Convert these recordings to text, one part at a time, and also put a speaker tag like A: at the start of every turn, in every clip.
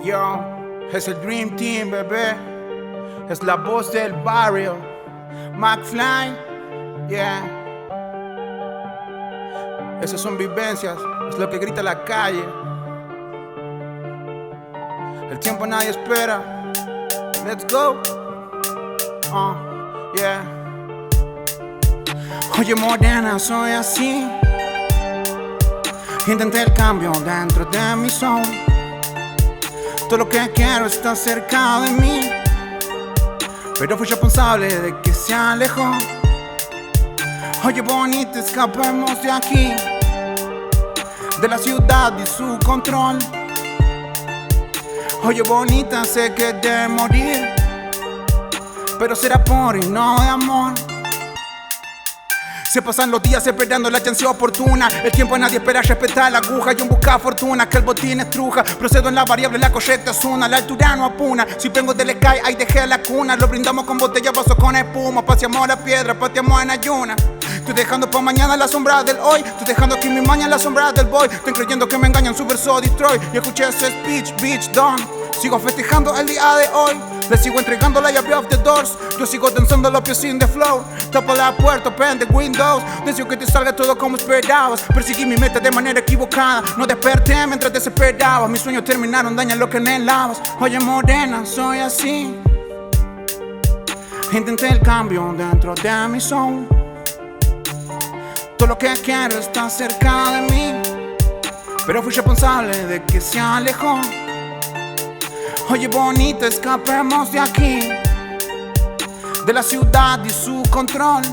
A: Yo, es el Dream Team, bebé. Es la voz del barrio. McFly, yeah. Esas son vivencias, es lo que grita la calle. El tiempo nadie espera. Let's go. Yeah. Oye, morena, soy así. Intenté el cambio dentro de mi zone. Todo lo que quiero está cerca de mí, pero fui responsable de que se alejó. Oye, bonita, escapemos de aquí, de la ciudad y su control. Oye, bonita, sé que de morir, pero será por y no de amor. Se pasan los días esperando la chance oportuna. El tiempo nadie espera, respetar la aguja. Y un busca fortuna, que el botín estruja. Procedo en la variable, la colecta es una. La altura no apuna, si vengo del sky, ahí dejé la cuna. Lo brindamos con botella, vaso con espuma. Paseamos la piedra, pateamos en ayuna. Estoy dejando pa' mañana la sombra del hoy. Estoy dejando aquí mi mañana la sombra del boy. Estoy creyendo que me engañan, su verso destroy. Y escuché ese speech, bitch, done. Sigo festejando el día de hoy. Le sigo entregando la llave of the doors. Yo sigo danzando los pies in the floor. Tapa la puerta, open the windows. Deseo que te salga todo como esperabas. Perseguí mi meta de manera equivocada. No desperté mientras desesperabas. Mis sueños terminaron, dañan lo que anhelabas. Oye, morena, soy así. Intenté el cambio dentro de mi zone. Todo lo que quiero está cerca de mí, pero fui responsable de que se alejó. Oye, bonita, escapemos de aquí, de la ciudad y su control.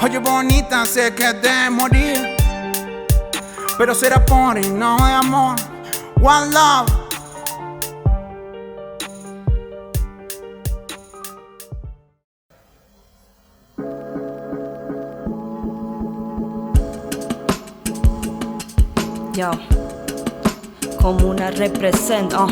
A: Oye, bonita, sé que de morir, pero será por y no de amor. One love.
B: Yo, como una representa.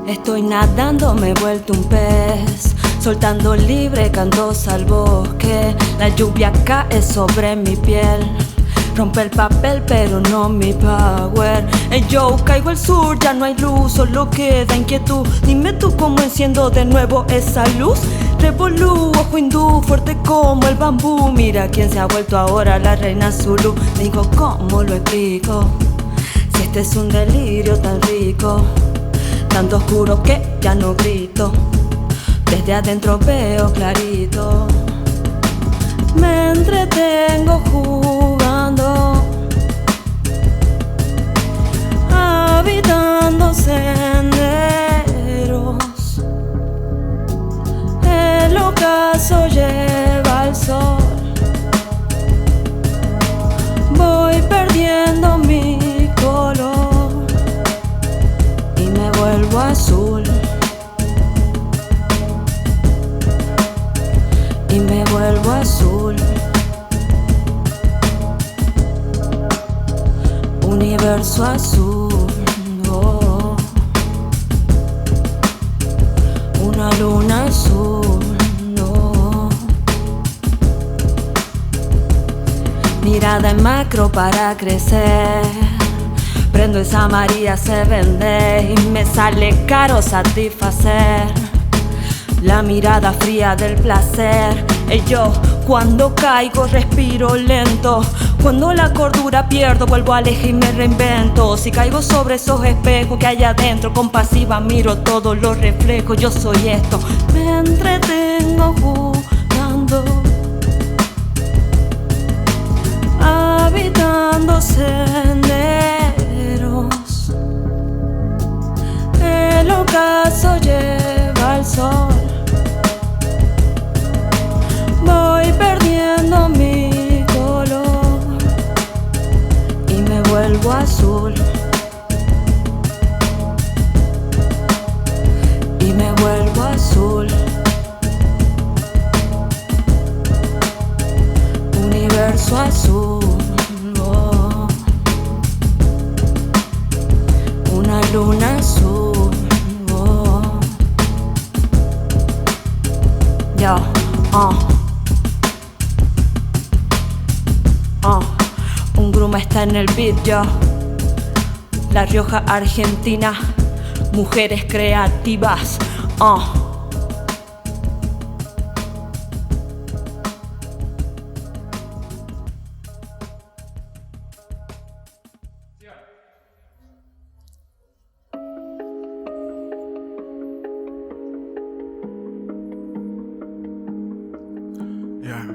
B: Estoy nadando, me he vuelto un pez, soltando libre, cantos al bosque. La lluvia cae sobre mi piel, rompe el papel pero no mi power. Yo caigo al sur, ya no hay luz, solo queda inquietud. Dime tú cómo enciendo de nuevo esa luz. Revolú, ojo hindú, fuerte como el bambú. Mira quién se ha vuelto ahora la reina Zulu. Digo, ¿cómo lo explico? Si este es un delirio tan rico, tanto oscuro que ya no grito. Desde adentro veo clarito. Me entretengo jugando, habitando senderos. El ocaso lleva al sol. Voy perdiendo mi color y me vuelvo azul. Y me vuelvo azul. Universo azul, oh. Una luna azul, oh. Mirada en macro para crecer. Prendo esa María, se vende y me sale caro satisfacer la mirada fría del placer. Yo cuando caigo respiro lento. Cuando la cordura pierdo vuelvo al eje y me reinvento. Si caigo sobre esos espejos que hay adentro, compasiva miro todos los reflejos. Yo soy esto, me entretengo jugando, habitando senderos. El ocaso lleva al sol. Voy perdiendo mi color y me vuelvo azul. Y me vuelvo azul. Universo azul, oh. Una luna azul, oh. Yo, está en el beat, yo. La Rioja, Argentina, mujeres creativas.
A: Yeah.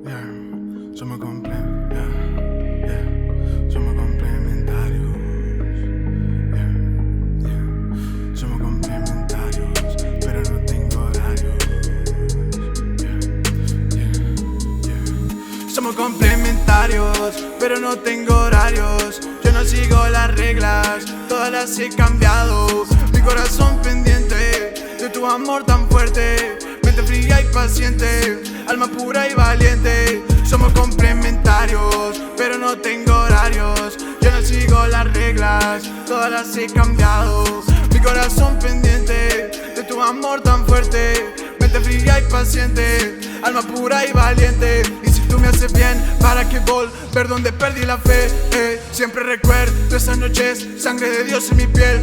A: Yeah. Somos Somos complementarios. Somos complementarios, pero no tengo horarios. Somos complementarios, pero no tengo horarios. Yo no sigo las reglas, todas las he cambiado. Mi corazón pendiente de tu amor tan fuerte, mente fría y paciente, alma pura y valiente. Somos complementarios, pero no tengo horarios. Yo no sigo las reglas, todas las he cambiado. Mi corazón pendiente de tu amor tan fuerte, mente fría y paciente, alma pura y valiente. Y si tú me haces bien, ¿para qué volver donde perdí la fe? Siempre recuerdo esas noches, sangre de Dios en mi piel.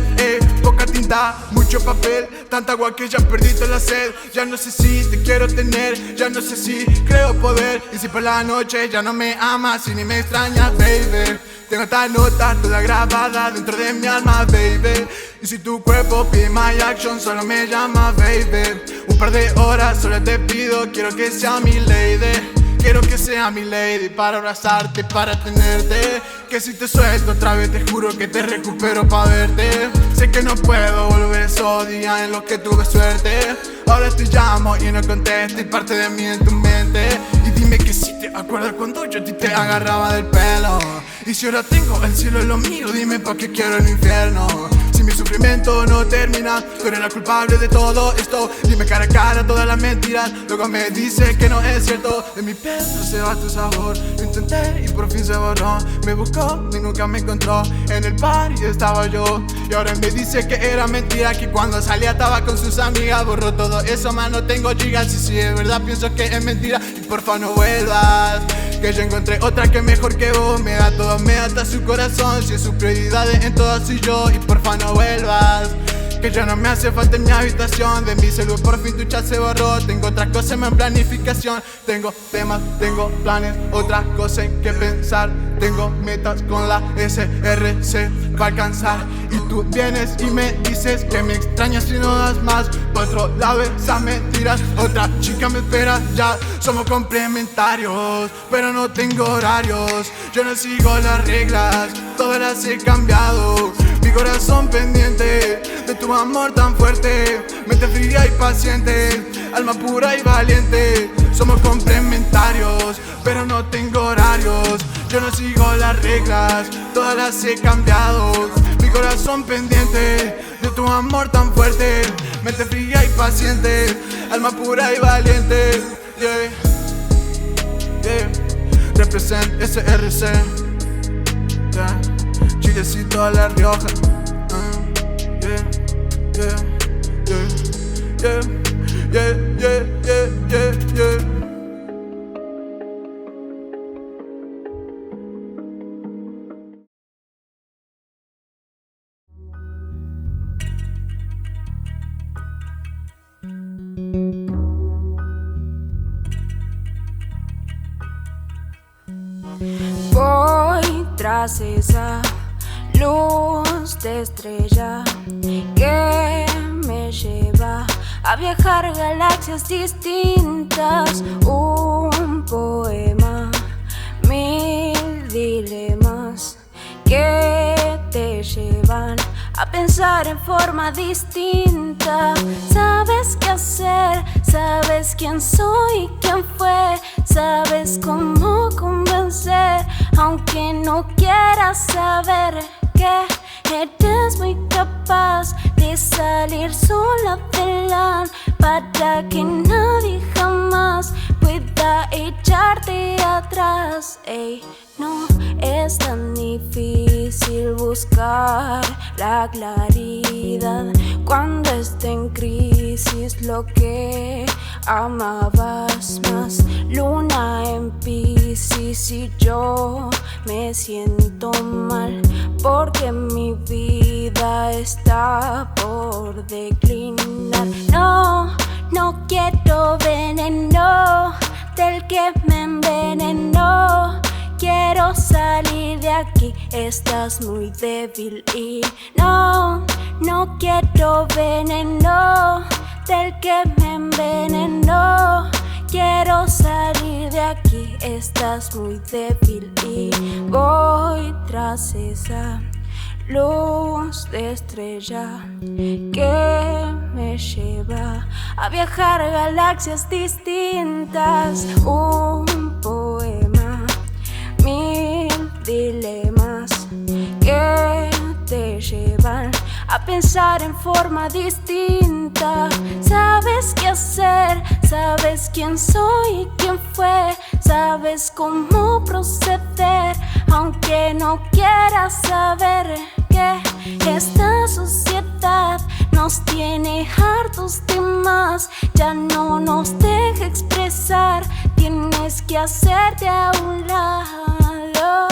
A: Poca tinta, mucho papel, tanta agua que ya perdí toda la sed. Ya no sé si te quiero tener, ya no sé si creo poder. Y si por la noche ya no me amas y ni me extrañas, baby. Tengo esta nota toda grabada dentro de mi alma, baby. Y si tu cuerpo pide my action, solo me llama, baby. Un par de horas solo te pido, quiero que sea mi lady. Quiero que sea mi lady para abrazarte, para tenerte. Que si te suelto otra vez te juro que te recupero pa' verte. Sé que no puedo volver esos días en los que tuve suerte. Ahora te llamo y no contesto y parte de mí en tu mente. Y dime que si te acuerdas cuando yo a ti te agarraba del pelo. Y si ahora tengo el cielo en lo mío, dime pa' qué quiero el infierno. Si mi sufrimiento no termina, tú eres la culpable de todo esto. Dime cara a cara todas las mentiras, luego me dices que no es cierto. De mi piel no se va tu sabor, lo intenté y por fin se borró. Me buscó y nunca me encontró, en el party estaba yo. Y ahora me dice que era mentira, que cuando salía estaba con sus amigas. Borró todo eso, más no tengo gigas. Y si es verdad pienso que es mentira, y porfa no vuelvas, que yo encontré otra que mejor que vos. Me da todo, me da hasta su corazón. Si es su prioridad en todo soy yo. Y porfa no vuelvas, que ya no me hace falta en mi habitación. De mi celular por fin tu chat se borró. Tengo otras cosas en planificación. Tengo temas, tengo planes, otras cosas en que pensar. Tengo metas con la SRC para alcanzar. Y tú vienes y me dices que me extrañas y no das más. Por otro lado esas mentiras, otra chica me espera ya. Somos complementarios, pero no tengo horarios. Yo no sigo las reglas, todas las he cambiado. Mi corazón pendiente de tu amor tan fuerte, mente fría y paciente, alma pura y valiente. Somos complementarios, pero no tengo horarios. Yo no sigo las reglas, todas las he cambiado. Mi corazón pendiente de tu amor tan fuerte, mente fría y paciente, alma pura y valiente. Yeah, yeah. Represent SRC, yeah. Chilecito a La Rioja. Yeah, yeah, yeah, yeah, yeah, yeah, yeah, yeah.
B: Voy tras esa luz de estrella que me lleva a viajar galaxias distintas. Un poema, mil dilemas que te llevan a pensar en forma distinta. Sabes qué hacer, sabes quién soy, quién fue, sabes cómo convencer, aunque no quieras saber que eres muy capaz de salir sola del LAN para que nadie jamás pueda echarte atrás. Ey, no es tan difícil buscar la claridad cuando está en crisis lo que amabas más. Luna en Piscis y yo me siento mal porque mi vida está por declinar. No, no quiero veneno del que me envenenó. Quiero salir de aquí, estás muy débil y no, no quiero veneno del que me envenenó. Quiero salir de aquí, estás muy débil y voy tras esa luz de estrella que me lleva a viajar a galaxias distintas. Un poema, mil dilemas que te llevan a pensar en forma distinta. Sabes qué hacer, sabes quién soy y quién fue, sabes cómo proceder, aunque no quieras saber que esta sociedad nos tiene hartos de más. Ya no nos deja expresar, tienes que hacerte a un lado.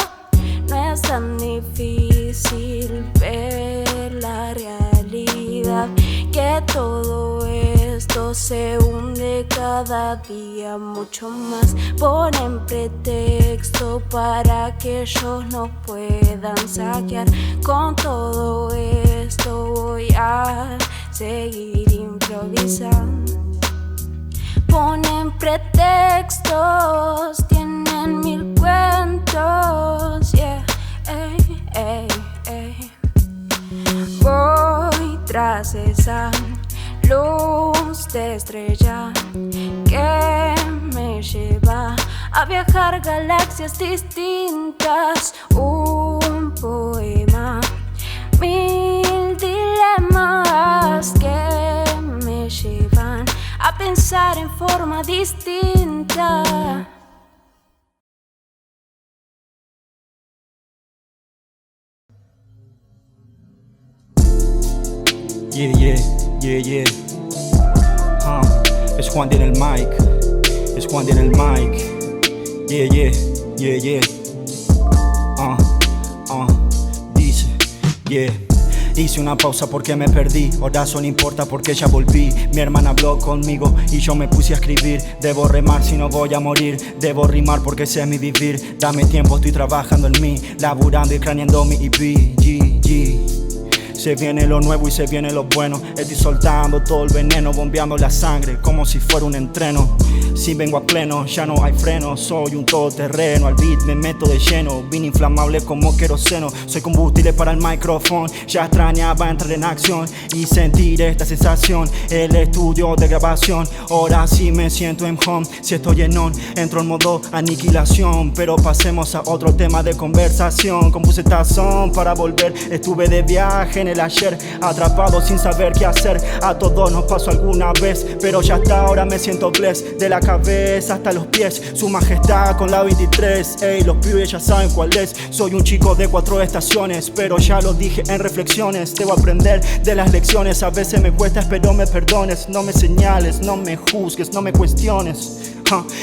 B: No es tan difícil ver la realidad, que todo esto se hunde cada día mucho más. Ponen pretexto para que ellos no puedan saquear. Con todo esto voy a seguir improvisando. Ponen pretextos, tienen mil cuentos, yeah, ey, ey, ey. Voy tras esa luz de estrella que me lleva a viajar galaxias distintas. Un poema, mil dilemas que me llevan a pensar en forma distinta.
A: Yeah, yeah, yeah, yeah. Es Juan en el mic. Es Juan en el mic. Yeah, yeah, yeah, yeah. Dice, yeah. Hice una pausa porque me perdí, ahora no importa porque ya volví. Mi hermana habló conmigo y yo me puse a escribir. Debo remar si no voy a morir, debo rimar porque ese es mi vivir. Dame tiempo, estoy trabajando en mí, laburando y craneando mi EP. Se viene lo nuevo y se viene lo bueno. Estoy soltando todo el veneno, bombeando la sangre como si fuera un entreno. Si vengo a pleno, ya no hay freno. Soy un todoterreno, al beat me meto de lleno. Vine inflamable como queroseno. Soy combustible para el micrófono. Ya extrañaba entrar en acción y sentir esta sensación. El estudio de grabación, ahora sí me siento en home. Si estoy en on, entro en modo aniquilación. Pero pasemos a otro tema de conversación. Compuse tazón para volver, estuve de viaje en el ayer, atrapado sin saber qué hacer. A todos nos pasó alguna vez, pero ya hasta ahora me siento blessed. De la cabeza hasta los pies, su majestad con la 23. Ey, los pibes ya saben cuál es. Soy un chico de 4 estaciones, pero ya lo dije en reflexiones. Debo aprender de las lecciones, a veces me cuesta, espero me perdones. No me señales, no me juzgues, no me cuestiones.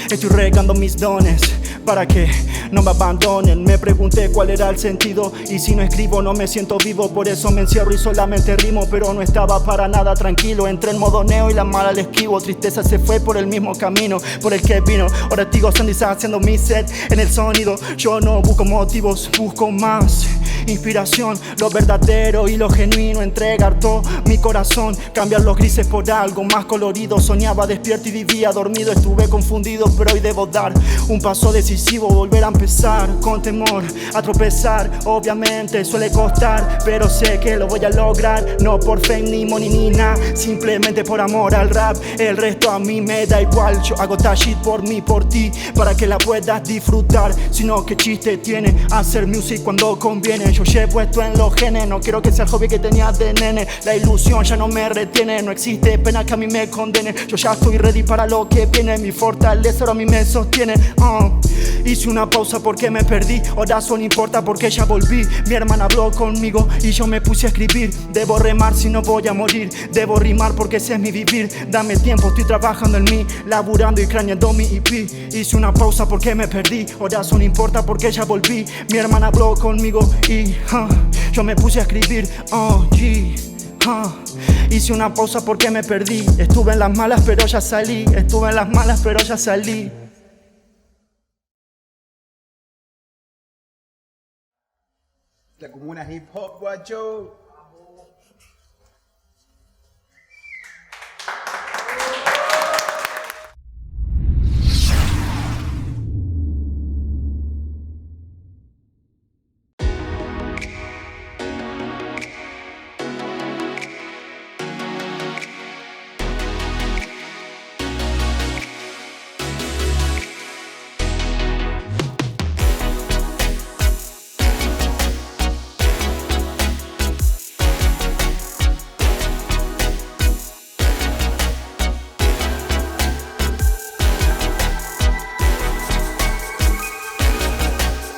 A: Estoy regando mis dones para que no me abandonen. Me pregunté cuál era el sentido y si no escribo no me siento vivo. Por eso me encierro y solamente rimo, pero no estaba para nada tranquilo. Entré en modo neo y la mala la esquivo. Tristeza se fue por el mismo camino por el que vino. Ahora estoy gozando y haciendo mi set en el sonido. Yo no busco motivos, busco más inspiración, lo verdadero y lo genuino. Entregar todo mi corazón, cambiar los grises por algo más colorido. Soñaba despierto y vivía dormido. Estuve confundido, pero hoy debo dar un paso decisivo, volver a empezar con temor a tropezar. Obviamente suele costar, pero sé que lo voy a lograr. No por fame ni money ni nada, simplemente por amor al rap. El resto a mí me da igual. Yo hago esta shit por mí, por ti, para que la puedas disfrutar. Sino que chiste tiene hacer music cuando conviene. Yo llevo esto en los genes, no quiero que sea el hobby que tenía de nene. La ilusión ya no me retiene, no existe pena que a mí me condene. Yo ya estoy ready para lo que viene, mi fortaleza ahora a mí me sostiene.
C: Hice una pausa porque me perdí, ahora solo importa porque ya volví. Mi hermana habló conmigo y yo me puse a escribir. Debo remar si no voy a morir, debo rimar porque ese es mi vivir. Dame tiempo, estoy trabajando en mí, laburando y craneando mi EP. Hice una pausa porque me perdí, ahora solo importa porque ya volví. Mi hermana habló conmigo y yo me puse a escribir. Hice una pausa porque me perdí. Estuve en las malas pero ya salí. Estuve en las malas pero ya salí.
A: La comuna hip hop, guacho.